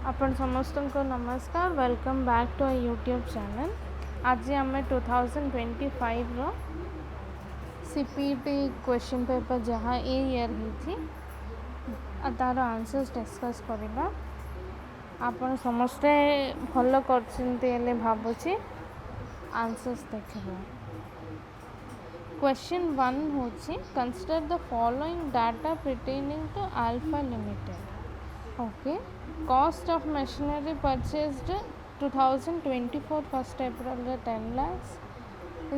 आपण समस्त को नमस्कार welcome back to our YouTube channel. आज आम 2025 रो सीपीटी क्वेश्चन पेपर जहाँ ए ईयर ही तार आंसर्स डिस्कस करवा। आपण समस्ते भल कर भावुची आंसर्स देखा। क्वेश्चन 1 होची consider the following data pertaining to alpha limited. Okay, cost of machinery purchased 2024 first April 10 lakhs,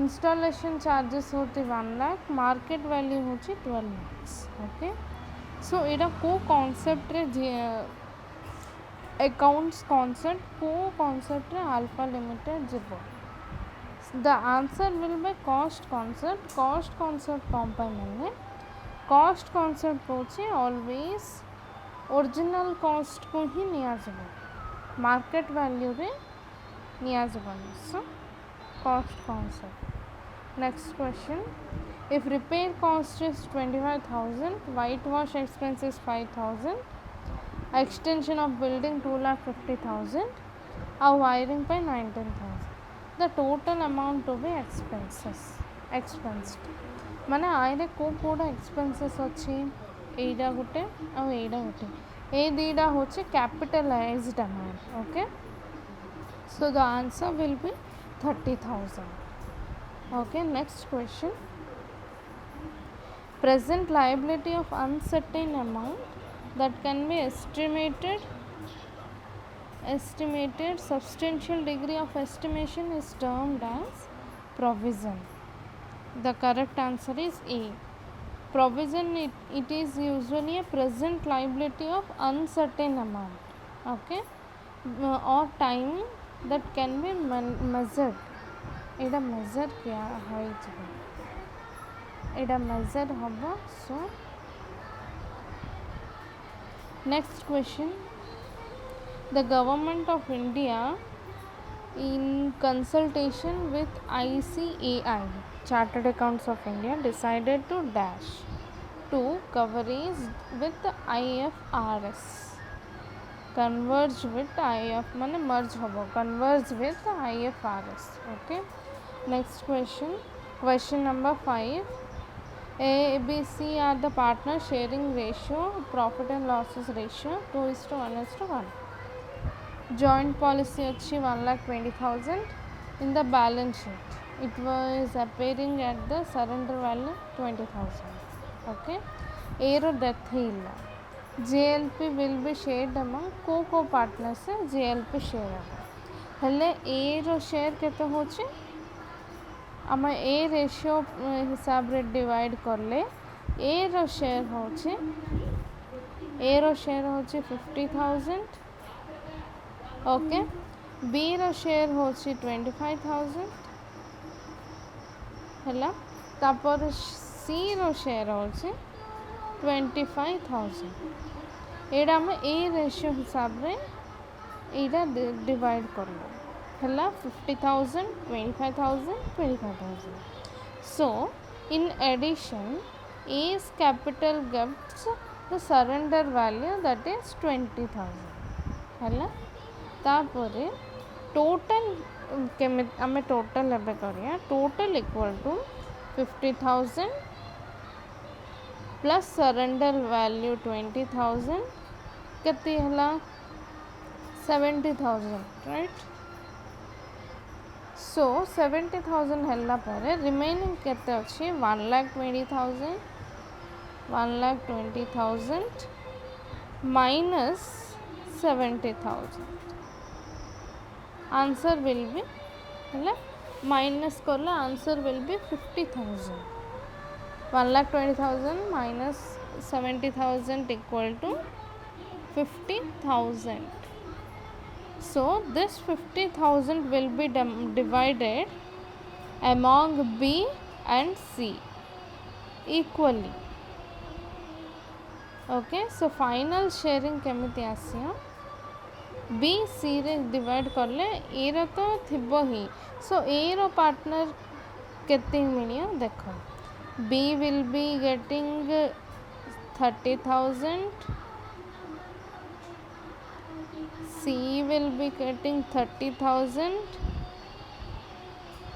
installation charges होती 1 lakh, market value होची 12 lakhs। ओके, सो एटा को कॉन्सेप्ट रे अकाउंट्स कॉन्सेप्ट को कॉन्सेप्ट रे अल्फा लिमिटेड जीवो। The answer will be cost concept. Cost concept कौन पाई माने कॉस्ट कॉन्सेप्ट होची ऑलवेज ओरिजिनल कॉस्ट को ही निया जब मार्केट वैल्यू रे निया जबनी। So cost concept. Next question, if repair cost is 25,000, white wash expense is 5,000, extension of building 2,50,000 और वायरिंग पे 19,000, the total amount to be expensed माने आइरे को कोडा एक्सपेंसेस अच्छी एटा गोटे और एटा गोटे ए दीटा होचे capitalised amount. Okay, so the answer will B 30,000। Okay, next question, present liability of uncertain amount that can be estimated substantial degree of estimation is termed as provision। The correct answer is A। Provision it is usually a present liability of uncertain amount, okay, or time that can be measured। Etah measure क्या है एटा measure होगा। so next question, the government of India in consultation with ICAI Chartered Accounts of India decided to dash to coverage with IFRS, converge with IF माने merge होगा, converge with IFRS। okay, next question, question number 5, A, B, C are the partners sharing ratio, profit and losses ratio 2:1:1। joint policy अच्छी 1,20,000 in the balance sheet, it was appearing at the surrender value 20,000। okay, A row death ही इला, JLP will be shared among को partners से JLP share होगा। हेले A row share केते होची आमा A ratio हिसाब रे डिवाइड करले A रो share होची 50,000। ओके, बी रो शेयर होची 25,000 हैला, तापर सी रो शेयर होची 25,000। एडा हम ए रेशियो हिसाब रे एडा डिवाइड करलो हैला 50,000 25,000 25,000। So in addition A's capital gets the surrender value that is 20,000 हैला। तापरे टोटल केमे आमे टोटल एबे करिया, total equal to 50,000 plus surrender value 20,000 केते हला 70,000, राइट। सो 70,000 हल्ला परे रिमेनिंग केते अछि 1,20,000 माइनस 70,000। आंसर विल बी है माइनस करले answer will be 50,000। 1,20,000 minus 70,000 equal to 50,000। so this 50,000 will be divided among B and C equally। okay, so final sharing केमिति आसिया B C रे डिवाइड करले ए रो तो थिबो ही। सो ए रो पार्टनर केते मिलियो देखो, B will be getting 30,000 C will be getting 30,000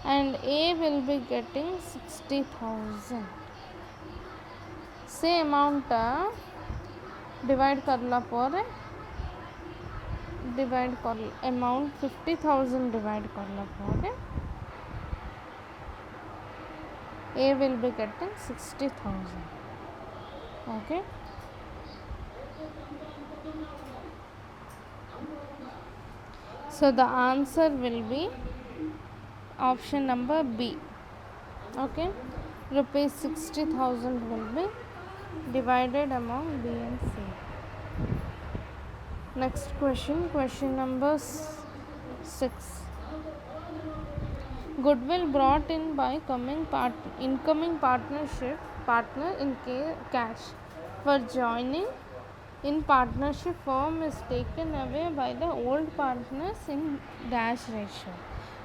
and A will be getting 60,000. से amount divide करला पर डिवाइड कर अमाउंट 50,000 डिवाइड करला पर A will be getting 60,000. Okay. So the answer will be option number B. Okay. Rupees 60,000 will be divided among B and C. Next question, question number 6. Goodwill brought in by incoming partner in cash for joining in partnership firm is taken away by the old partners in dash ratio.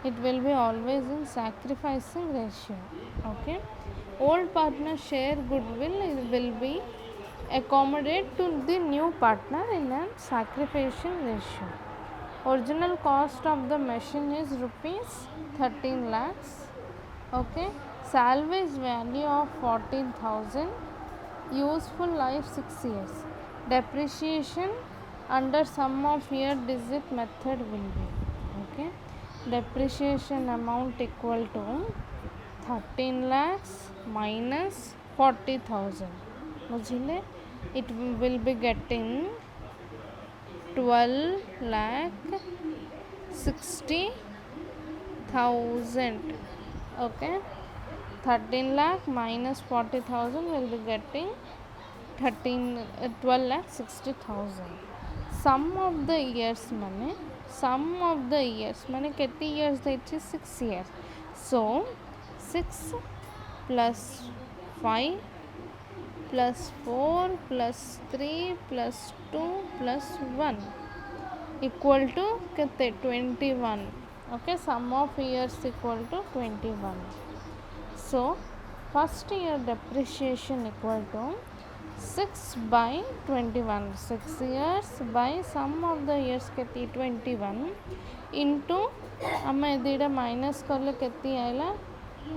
It will be always in sacrificing ratio. Okay. Old partner share goodwill will be accommodate to the new partner in a sacrificing ratio. Original cost of the machine is rupees 13 lakhs. Okay. Salvage value of 14,000. Useful life 6 years. Depreciation under sum of year digit method will be. Okay. Depreciation amount equal to 13 lakhs minus 40,000. Mujhile it will be getting 12 lakh 60,000. Okay. 13 lakh minus 40,000 will be getting 12 lakh 60,000. Sum of the years mane kete years daichi 6 years. So 6 plus 5 plus 4 plus 3 plus 2 plus 1 equal to kete 21. Okay, sum of years equal to 21. So first year depreciation equal to 6 by 21. 6 years by sum of the years kete 21 into amma edida minus karle kete aila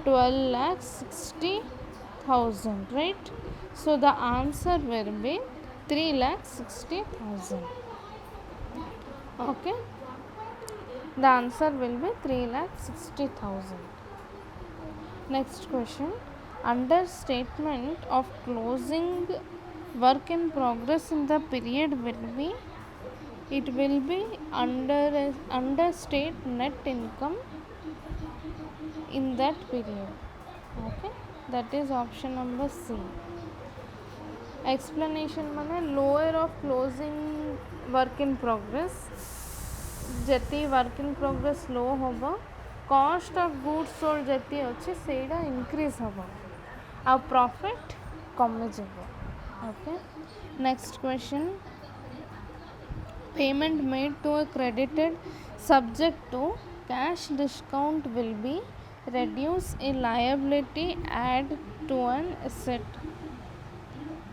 12 lakh 60,000, right? So the answer will be 3 lakh 60,000. Okay. The answer will be 3 lakh 60,000. Next question. Under statement of closing work in progress in the period will be, it will be understate net income in that period. Okay, that is option number C. Explanation mane lower of closing work in progress jeti work in progress low hobo, cost of goods sold jeti अच्छे सेटा increase होगा, our profit कम जाएगा. Okay. Next question. Payment made to a creditor subject to cash discount will be reduce a liability, add to an asset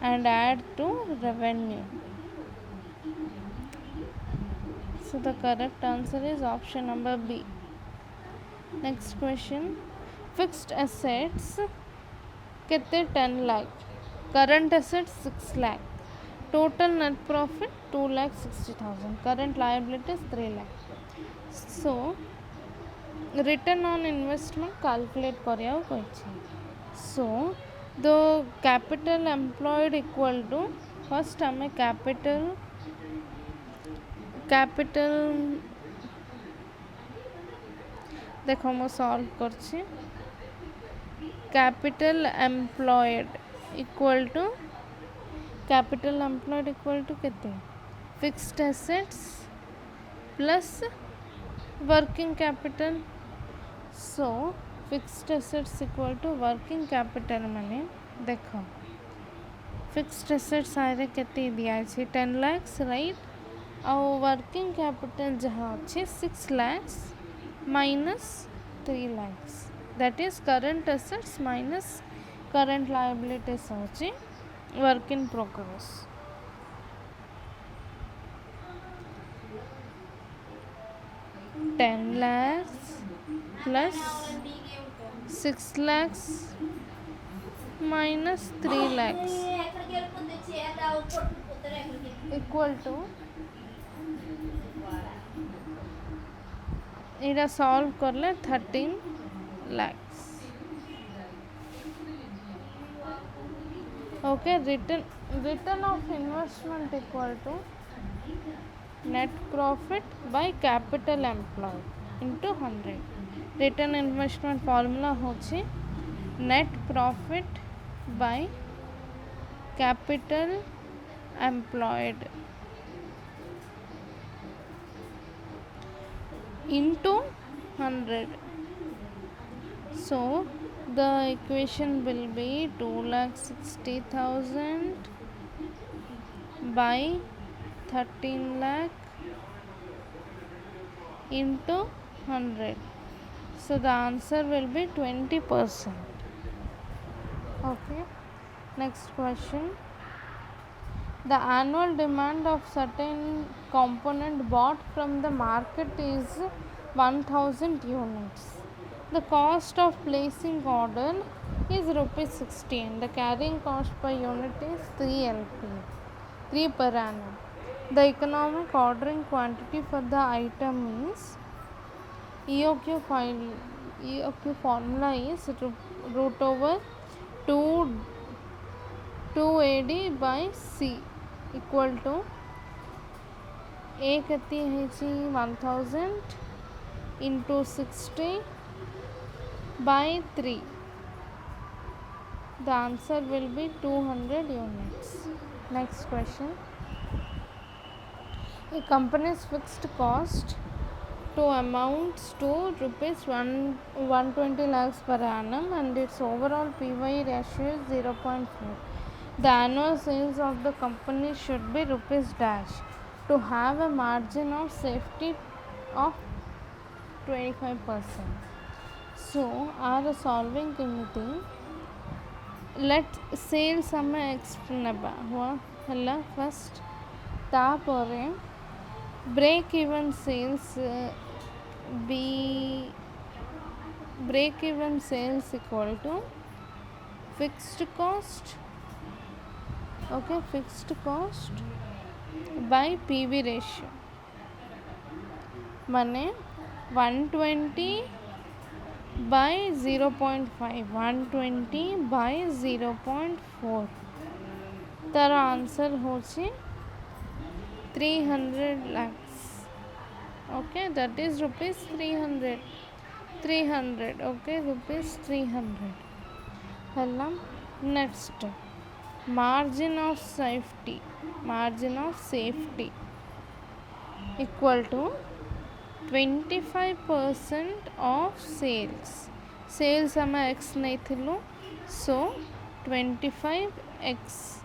and add to revenue. So the correct answer is option number B. Next question. Fixed assets kete 10 lakh, current assets 6 lakh, total net profit 2 lakh 60,000, current liabilities 3 lakh. So return on investment calculate kariya koichi. So the capital employed equal to, first हमें capital देखो मैं solve करछि. capital employed equal to केते fixed assets plus working capital. So fixed assets equal to working capital माने देखो fixed assets आरे केते दिया छै 10 lakhs, right? और working capital जहाँ अच्छे 6 lakhs minus 3 lakhs, that is current assets minus current liabilities होची work in progress. 10 lakhs plus 6 lakhs minus 3 lakhs equal to इटा सॉल्व करले 13 lakhs. Okay, return of investment equal to net profit by capital employed into 100. Return investment formula होची net profit by capital employed into 100. So the equation will be 2,60,000 by 13 lakh into 100. So the answer will be 20%. Okay, next question. The annual demand of certain component bought from the market is 1000 units. The cost of placing order is rupees 16. The carrying cost per unit is 3 LP, 3 per annum. The economic ordering quantity for the item is EOQ formula is root over 2AD by C equal to A कति है 1000 into 60 by 3. The answer will be 200 units. Next question. A company's fixed cost to amounts to rupees 120 lakhs per annum and its overall PY ratio is 0.4. The annual sales of the company should be rupees dash to have a margin of safety of 25%. So our solving committee let sales sum x neba हुआ हला first तापरे break even sales equal to fixed cost. Okay, fixed cost by PV ratio माने 120 by 0.5, 120 by 0.4. तार answer होची 300 lakhs. Okay, that is rupees 300. Okay, rupees 300 हला. Next, margin of safety equal to 25% of sales. Sales हमें x नहीं थिलो, so 25x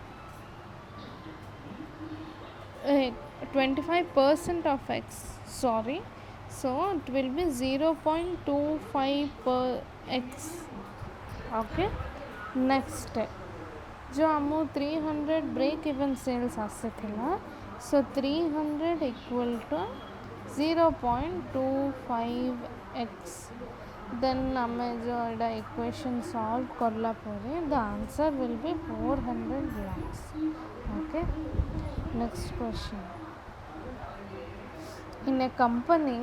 25% of x, sorry, so it will be 0.25 per x. Okay, next जो हमू 300 break even sales आसे थिला, so 300 equal to 0.25x. then हमें जो Ida equation solve करला परे the answer will be 400 lakhs. Okay, next question. In a company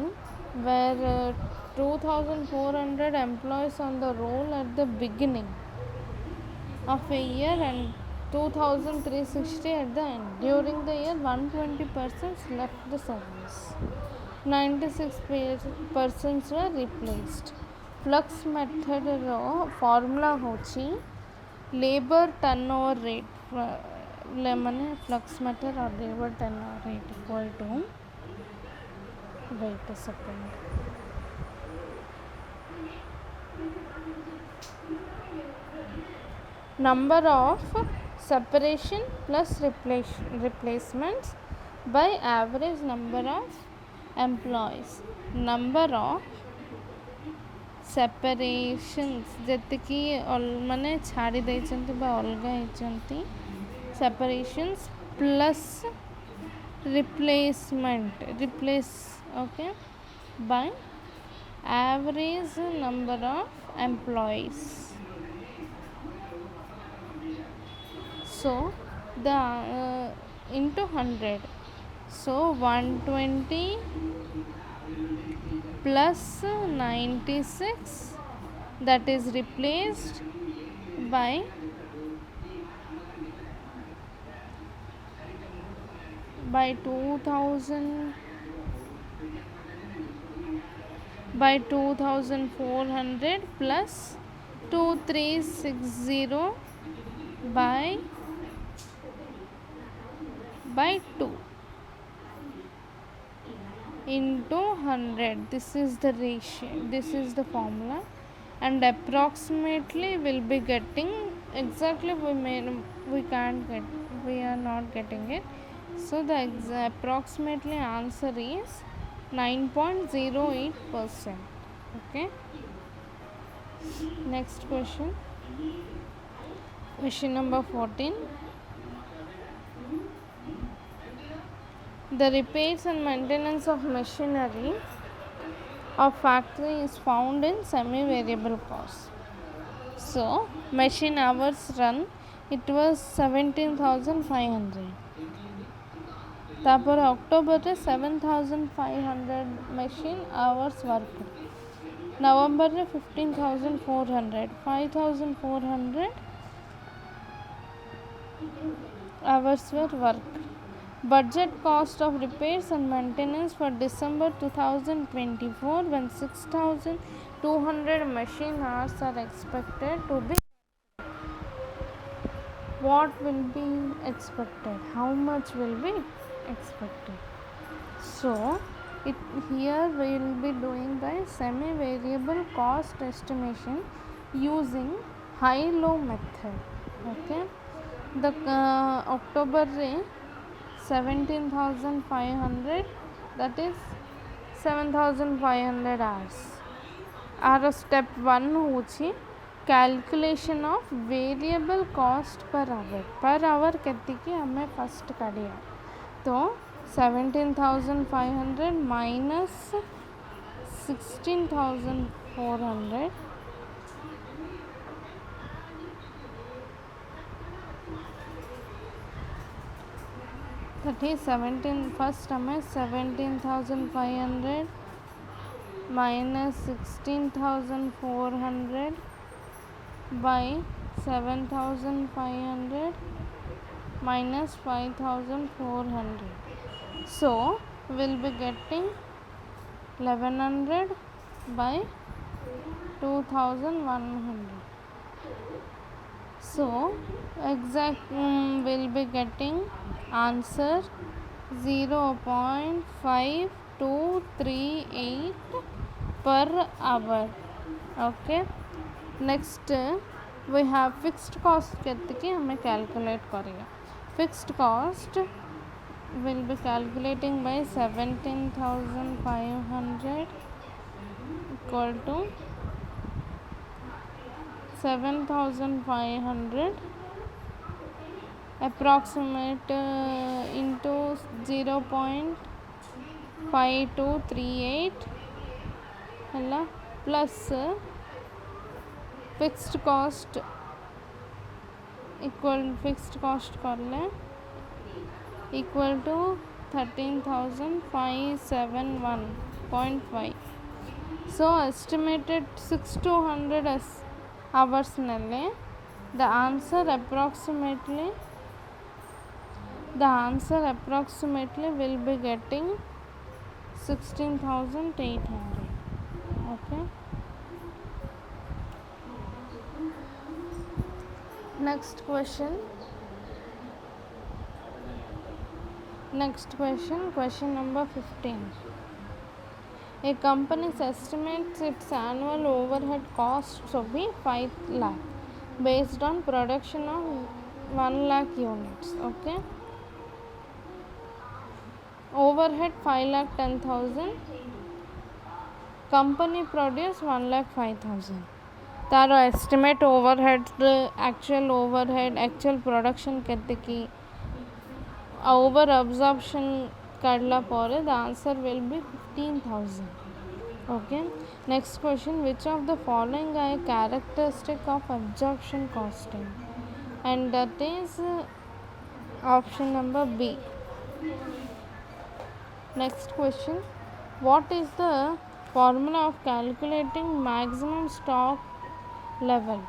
where 2400 employees on the roll at the beginning of a year and 2360 at the end, during the year 120 persons left the service, 96 persons were replaced. Flux method formula होची labor turnover rate माने flux method or labor turnover rate equal to, wait a second, number of separation plus replacements by average number of employees. Number of separations ଯେତିକି ମାନେ ଛାଡ଼ି ଦେଇଛନ୍ତି ବା ଅଲଗା ହେଇଛନ୍ତି separations plus replace, okay, by average number of employees. So the into 100, so 120 plus 96, that is replaced by 2000 by 2400 plus 2360 by 2 into 100. This is the ratio, this is the formula, and approximately will be getting exactly, we can't get, we are not getting it, so the approximately answer is 9.08%. Okay, next question, question number 14. The repairs and maintenance of machinery of factory is found in semi-variable cost. So machine hours run, it was 17,500. तापर October रे 7,500 machine hours work. नवंबर रे 15,400, 5,400 hours were worked. Budget cost of repairs and maintenance for December 2024, when 6,200 machine hours are expected to be. What will be expected? How much will be expected? So here we will be doing by semi-variable cost estimation using high-low method. Okay, the October ray 17,500, that is 7,500 hours. Our step 1 होची calculation of variable cost per hour केती की हमें first काढ़िया, तो 17,500 minus 16,400 that is 17, first हमें 17,500 minus 16,400 by 7,500 minus 5,400, so we'll be getting 1100 by 2,100. So exact will be getting answer 0.5238 per hour. Okay, next we have fixed cost केते की हमें calculate करेगा. Fixed cost will be calculating by 17,500 equal to 7,500 approximate into 0.5238 है plus fixed cost equal fixed cost कर ले equal to 13,571.5. So estimated 6 to 100 hours नले the answer approximately will be getting 16,800. Okay, next question, question number 15. A company estimates its annual overhead costs to be 5 lakh based on production of 1 lakh units. Okay, overhead 5,10,000, company produce 1,05,000. Taro estimate overhead, actual production केते की over absorption काढला पर the answer will be 15,000. Okay. Next question, which of the following are a characteristic of absorption costing? And that is option number B. Next question, what is the formula of calculating maximum stock level?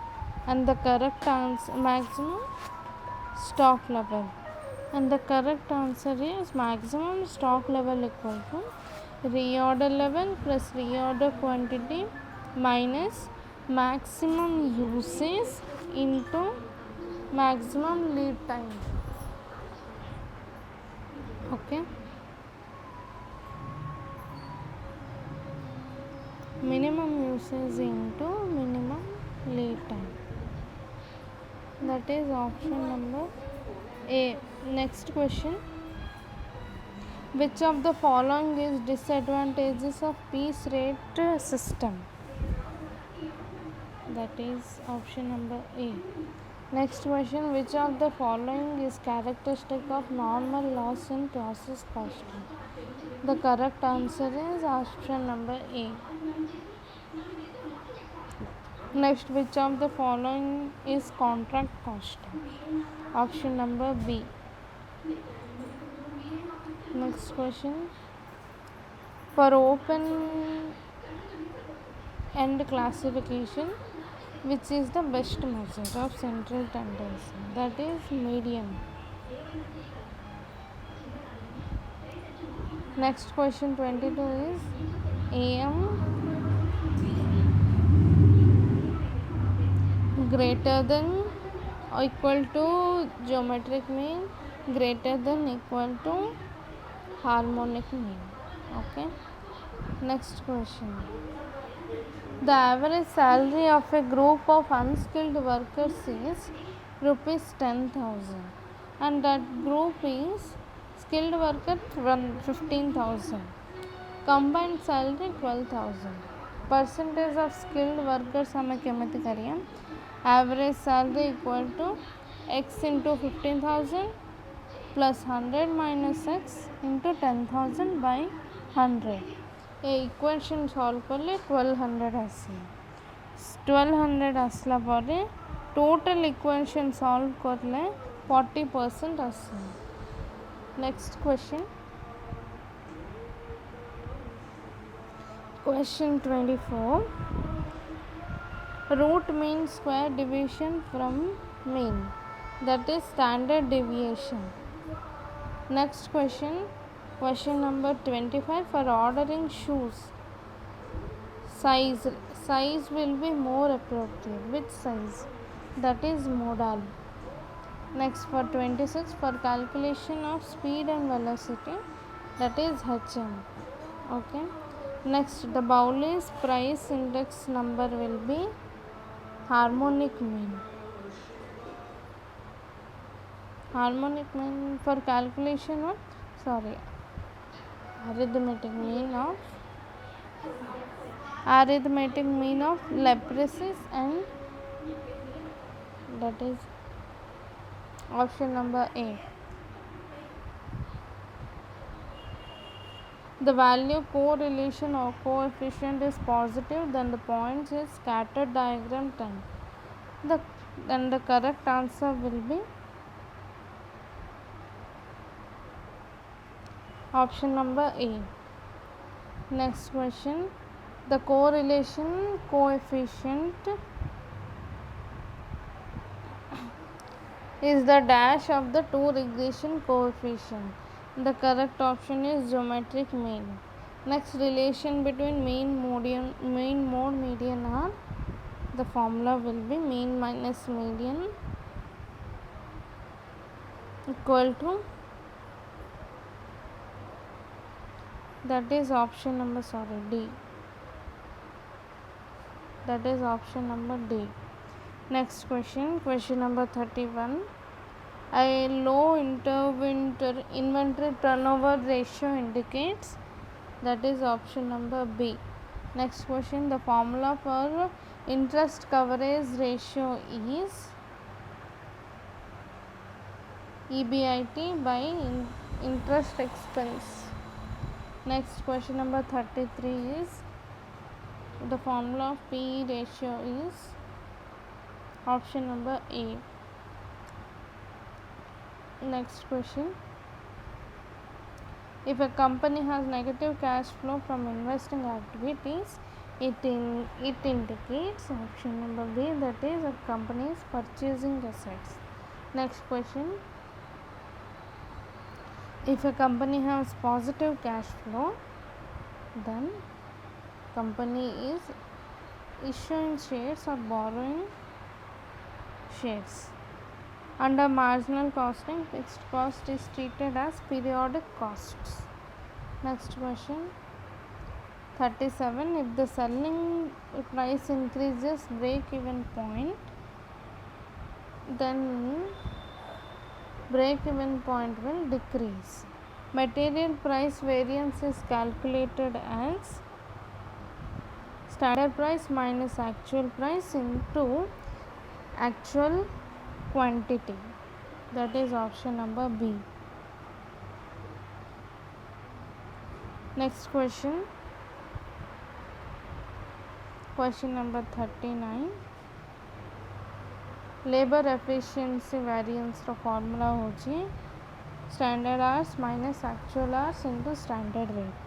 And the correct answer, maximum stock level, and the correct answer is maximum stock level equal to reorder level plus reorder quantity minus maximum usage into maximum lead time. Okay, minimum usage into minimum lead time, that is option number A. Next question, which of the following is disadvantages of piece rate system? That is option number A. Next question, which of the following is characteristic of normal loss in process costing? The correct answer is option number A. Next, which of the following is contract costing? Option number B. Next question, for open end classification, which is the best measure of central tendency? That is median. Next question 22 is AM greater than or equal to geometric mean greater than equal to harmonic mean. Okay. Next question, the average salary of a group of unskilled workers is rupees 10,000 and that group is skilled worker 15,000, combined salary 12,000. Percentage of skilled workers हमें केमती करिए, average salary equal to x into 15,000 plus 100 minus x into 10,000 by 100. A equation solve कले 1200 आसी, 1200 आसला परे total equation solve करले 40% आसी. Next question, question 24, root mean square division from mean, that is standard deviation. Next question, question number 25, for ordering shoes, size will be more appropriate. Which size? That is modal. Next, for 26, for calculation of speed and velocity, that is HM. Okay. Next, the Bowley's price index number will be harmonic mean. Harmonic mean for calculation of arithmetic mean of Laplace's, and that is option number A. The value correlation or coefficient is positive, then the points is scattered diagram 10. Then the correct answer will be option number A. Next question, the correlation coefficient is the dash of the two regression coefficient. The correct option is geometric mean. Next, relation between mean mode median are, the formula will be mean minus median equal to, that is option number D. That is option number D. Next question, question number 31. A low inventory turnover ratio indicates, that is option number B. Next question, the formula for interest coverage ratio is EBIT by interest expense. Next question number 33 is The formula of P/E ratio is option number A. Next question. If a company has negative cash flow from investing activities, it indicates option number B, that is a company is purchasing assets. Next question. If a company has positive cash flow, then company is issuing shares or borrowing shares. Under marginal costing, fixed cost is treated as periodic costs. Next question. 37. If the selling price increases break-even point, then break-even point will decrease. Material price variance is calculated as standard price minus actual price into actual quantity. That is option number B. Next question. Question number 39. Labor efficiency variance ର formula होची standard hours minus actual hours into standard rate.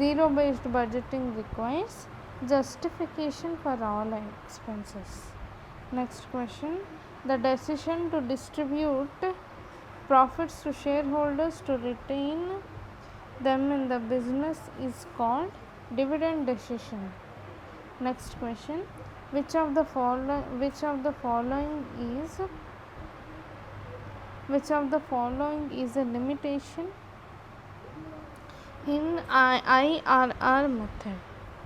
Zero based budgeting requires justification for all expenses. Next question. The decision to distribute profits to shareholders to retain them in the business is called dividend decision. Next question. Which of the following is a limitation in IRR method?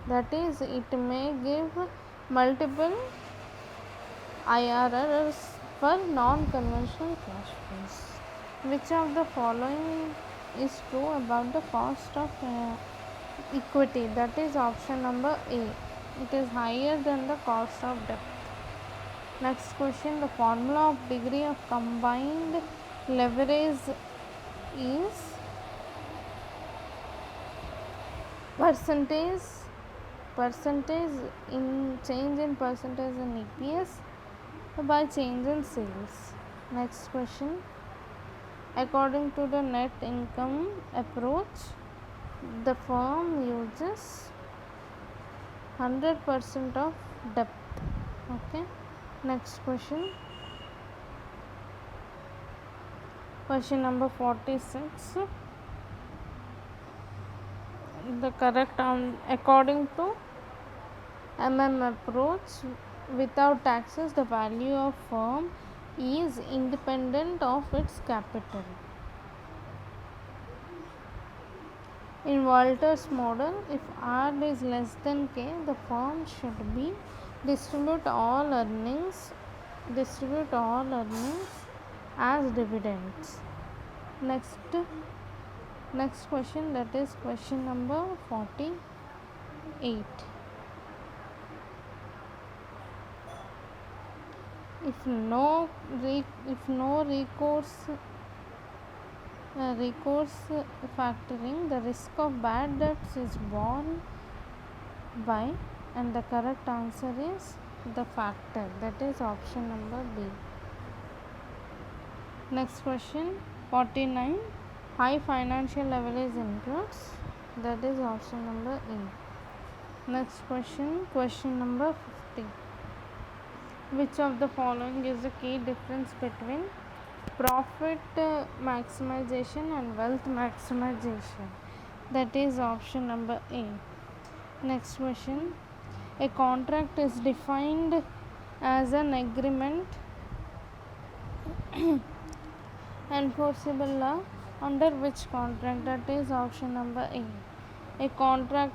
That is, it may give multiple IRRs for non-conventional cash flows. Which of the following is true about the cost of equity? That is option number A. It is higher than the cost of debt. Next question. The formula of degree of combined leverage is percentage in change in percentage in EPS by change in sales. Next question. According to the net income approach, the firm uses 100% of debt. Okay. Next question. Question number 46. The correct according to approach, without taxes, the value of firm is independent of its capital. In Walter's model, if R is less than K, the firm should be distribute all earnings as dividends. Next question, that is question number 48. If no recourse factoring, the risk of bad debts is borne by, and the correct answer is the factor, that is option number B. Next question 49. High financial leverage includes, that is option number A. Next question number 50. Which of the following is the key difference between profit maximization and wealth maximization? That is option number A. Next question. A contract is defined as an agreement enforceable law under which contract? That is option number A.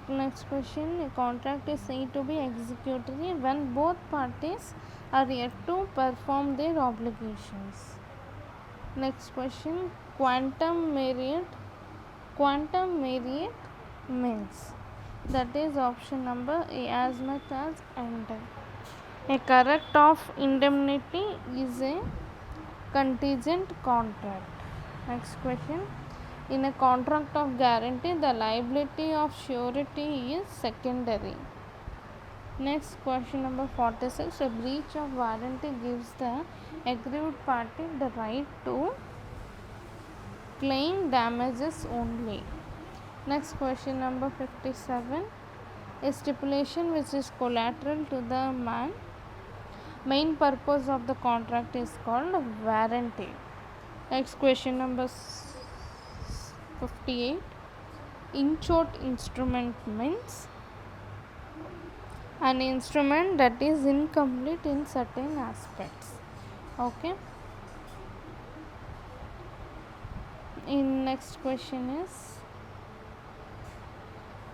Next question. A contract is said to be executory when both parties are yet to perform their obligations. Next question. Quantum merit means, that is option number A, as much as and. A correct of indemnity is a contingent contract. Next question. In a contract of guarantee, the liability of surety is secondary. Next question number 46. A breach of warranty gives the aggrieved party the right to claim damages only. Next question number 57. A stipulation which is collateral to the main purpose of the contract is called warranty. Next question number 58. In short, instrument means an instrument that is incomplete in certain aspects. Okay. In next question is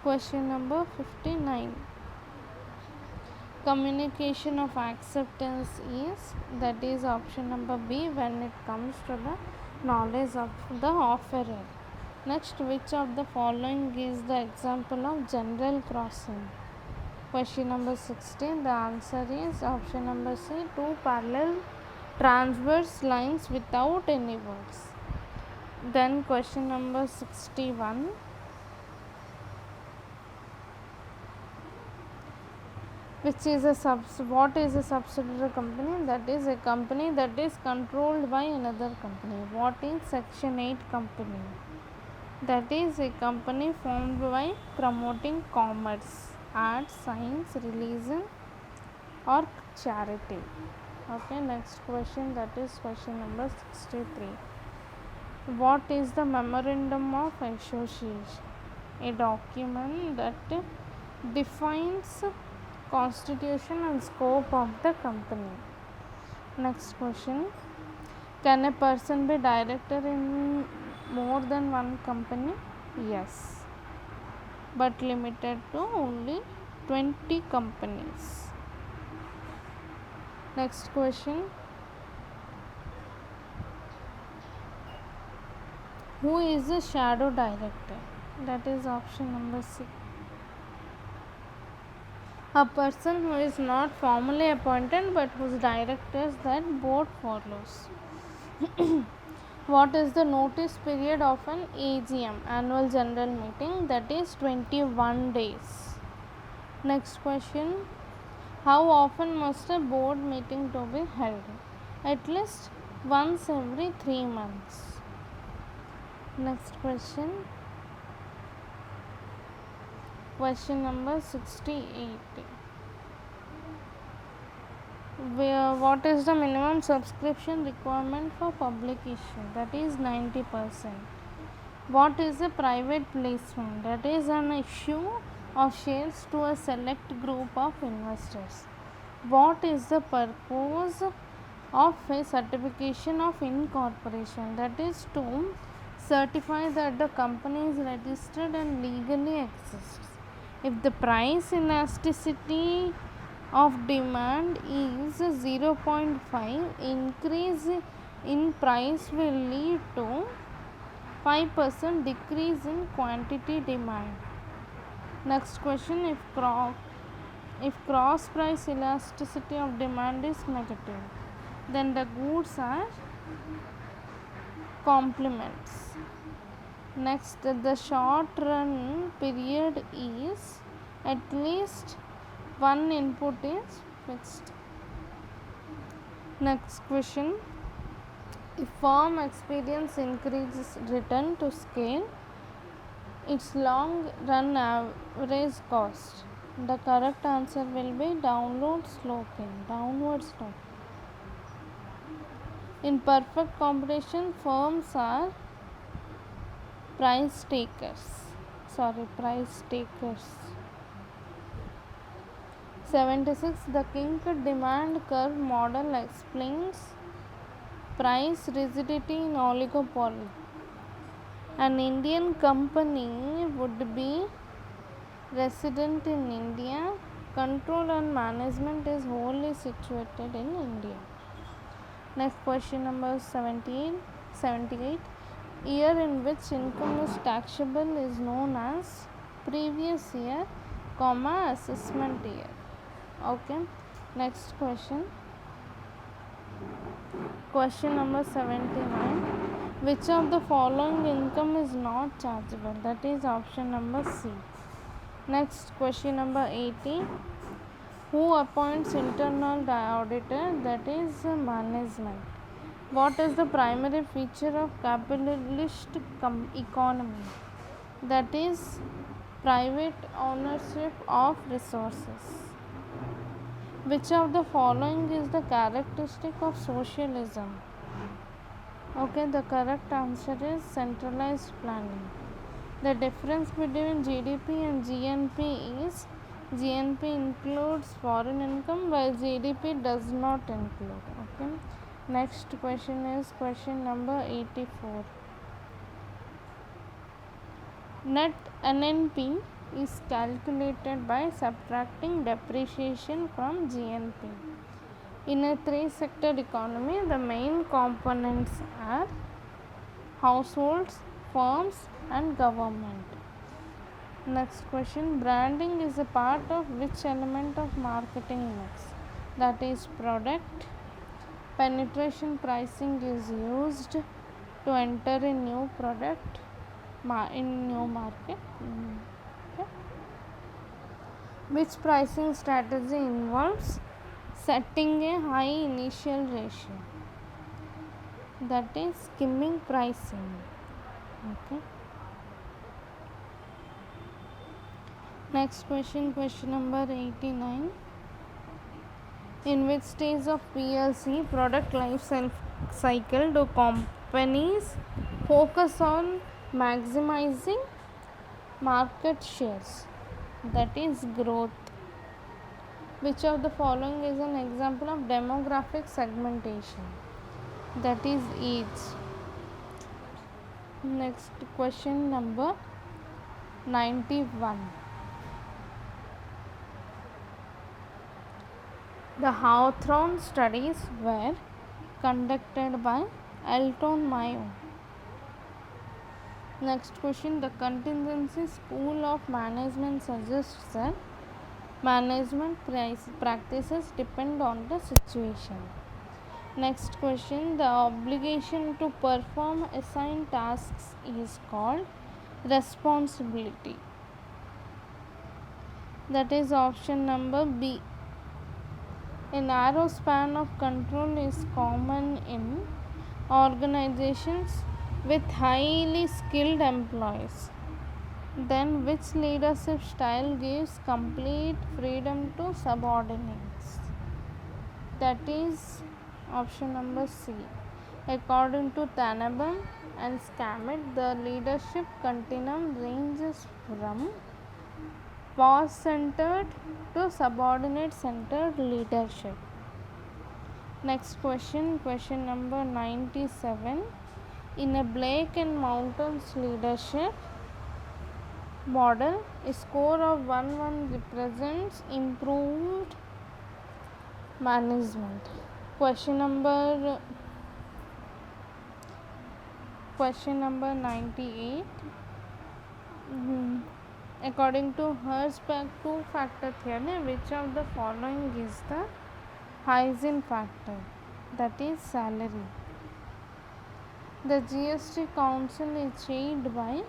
question number 59. Communication of acceptance is, that is option number B, when it comes to the knowledge of the offerer. Next, which of the following is the example of general crossing? Question number 16. The answer is option number C, two parallel transverse lines without any words. Then question number 61. What is a subsidiary company? That is a company that is controlled by another company. What is Section 8 company? That is a company formed by promoting commerce, arts, science, religion or charity. Okay, next question, that is question number 63. What is the memorandum of association? A document that defines constitution and scope of the company. Next question. Can a person be director in more than one company? Yes, but limited to only 20 companies. Next question. Who is a shadow director? That is option number C. A person who is not formally appointed but whose directors that board follows. What is the notice period of an AGM, annual general meeting? That is 21 days. Next question. How often must a board meeting to be held? At least once every 3 months. Next question. Question number 68. What is the minimum subscription requirement for public issue? That is 90%. What is a private placement? That is an issue of shares to a select group of investors. What is the purpose of a certification of incorporation? That is to certify that the company is registered and legally exists. If the price elasticity of demand is 0.5, increase in price will lead to 5% decrease in quantity demand. Next question. If cross price elasticity of demand is negative, then the goods are complements. Next, the short run period is at least one input is fixed. Next question. If firm experience increases return to scale, its long run average cost. The correct answer will be downward sloping. In perfect competition, firms are price takers. 76. The kink demand curve model explains price rigidity in oligopoly. An Indian company would be resident in India. Control and management is wholly situated in India. Next question number 78. Year in which income is taxable is known as previous year, assessment year. Okay. Next question. Question number 79. Which of the following income is not chargeable? That is option number C. Next question number 80. Who appoints internal auditor? That is management. What is the primary feature of capitalist economy? That is private ownership of resources. Which of the following is the characteristic of socialism? Okay, the correct answer is centralized planning. The difference between GDP and GNP is GNP includes foreign income while GDP does not include. Okay. Next question is question number 84. Net NNP is calculated by subtracting depreciation from GNP. In a three-sector economy, the main components are households, firms, and government. Next question, branding is a part of which element of marketing mix? That is product. Penetration pricing is used to enter a new product in new market. Okay. Which pricing strategy involves setting a high initial ratio? That is skimming pricing. Okay. Next question, question number 89. In which stage of PLC product life cycle do companies focus on maximizing market shares? That is growth. Which of the following is an example of demographic segmentation? That is age. Next question number 91. The Hawthorne studies were conducted by Elton Mayo. Next question, the contingency school of management suggests that management practices depend on the situation. Next question, the obligation to perform assigned tasks is called responsibility. That is option number B. A narrow span of control is common in organizations with highly skilled employees. Then which leadership style gives complete freedom to subordinates? That is option number C. According to Tanabam and Scammett, the leadership continuum ranges from boss-centered to subordinate-centered leadership. Next question, question number 97. In a Blake and Mountain's leadership model, a score of 1 represents improved management. Question number 98. According to Herzberg two-factor theory, which of the following is the Hygiene factor? That is salary. The GST Council is chaired by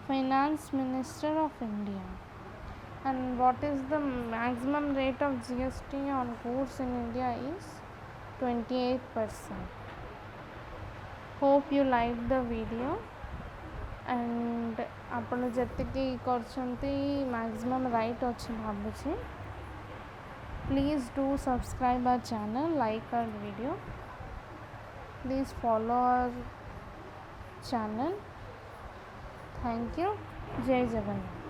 Finance Minister of India. And what is the maximum rate of GST on goods in India is 28%. Hope you liked the video. And ଆପଣ ଯେତିକି କରୁଛନ୍ତି maximum right ଅଛି ଭାବୁଛି. Please do subscribe our channel, like our video. Please follow our channel. Thank you. Jai Jagannath.